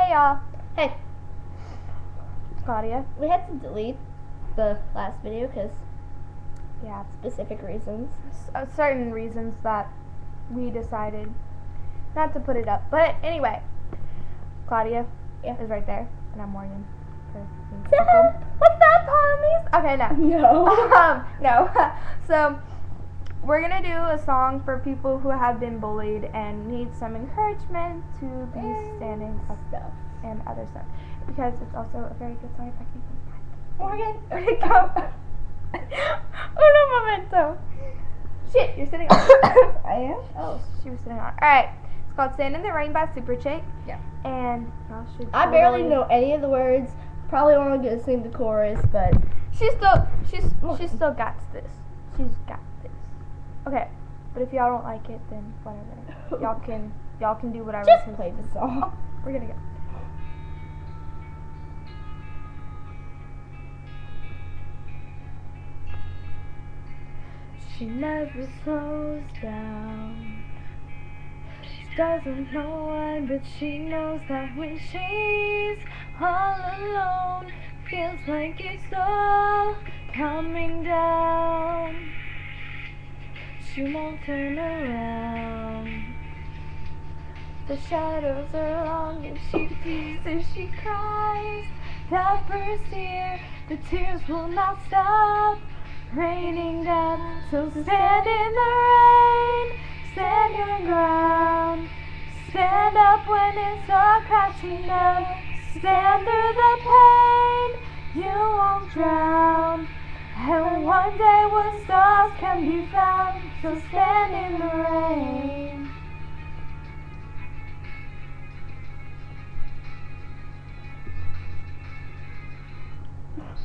Hey y'all. Hey, Claudia. we had to delete the last video because Yeah, specific reasons. certain reasons that we decided not to put it up. But anyway, Claudia is right there, and I'm Morgan. What's that, homies? Okay, no. No. No. So we're gonna do a song for people who have been bullied and need some encouragement to be standing up Stuff. and other stuff, because it's also a very good song. If I can find it. Morgan. Where'd it go? Uno momento. Shit, you're sitting on it. I am? Oh. She was sitting on it. Alright. It's called Stand in the Rain by Super Chick. Yeah. And y'all should I barely know any of the words. Probably only gonna sing the chorus, but She's still got this. She's got this. Okay. But if y'all don't like it, then whatever. Y'all can do whatever. just play the song. Oh, we're gonna go. She never slows down. She doesn't know why, but she knows that when she's all alone, feels like it's all coming down. She won't turn around. The shadows are long and she teases, she cries. That first year, the tears will not stop raining down. So stand in the rain, stand your ground. Stand up when it's all crashing down. Stand through the pain, you won't drown. And one day when stars can be found, so stand in the rain.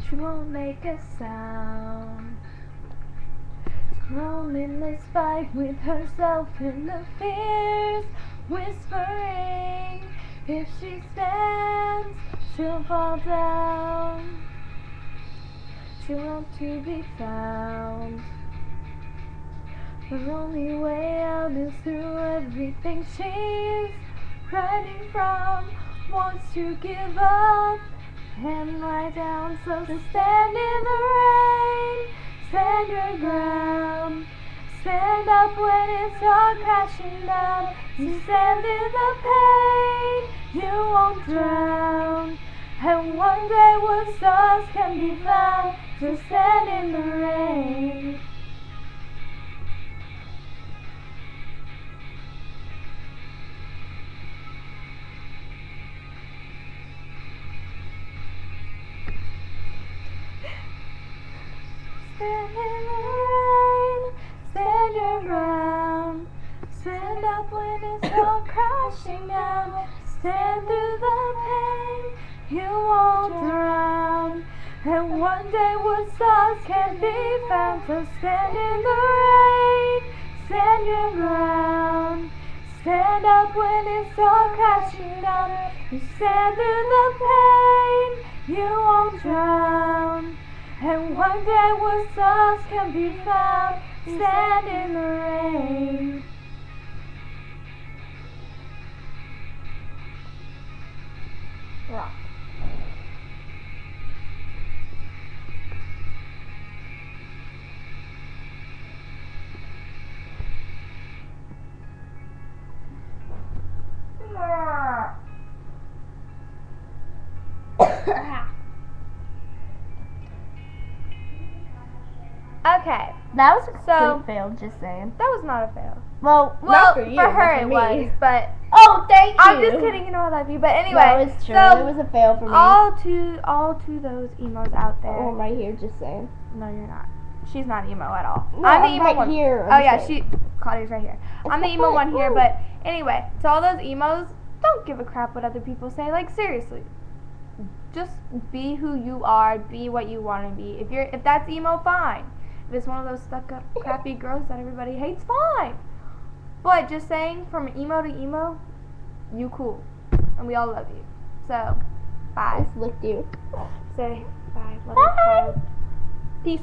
She won't make a sound. She's alone in this fight with herself and the fears, whispering, if she stands, she'll fall down. She wants to be found. The only way out is through everything she's running from. Wants to give up and lie down, so stand in the rain, stand your ground. Stand up when it's all crashing down. You stand in the pain, you won't drown. And one day when stars can be found, so stand in the rain. Stand in the rain, stand your ground. Stand up when it's all crashing down. Stand through the pain, you won't drown. And one day when stars can be found, so stand in the rain, stand your ground. Stand up when it's all crashing down. You stand through the pain, you won't drown. And one day when stars can be found, stand in the rain. Rock. Okay, that was a So- complete fail, just saying. that was not a fail. Well, Well, not for you, but her for it me. was, but Oh, thank you. I'm just kidding. You know I love you. But anyway, No, it's true. so it was a fail for me. all to those emos out there. Oh, right here, just saying. No, you're not. She's not emo at all. No, I'm the I'm emo right one. here, Oh I'm yeah, saying. Claudia's right here. It's I'm the my emo foot, one here. woo. But anyway, to all those emos, don't give a crap what other people say. Like seriously, just be who you are. Be what you want to be. If that's emo, fine. If it's one of those stuck up, crappy girls that everybody hates, fine. But just saying, from emo to emo, you cool, and we all love you. So, bye. I flicked you. Say bye. Love Bye. you, child. Peace.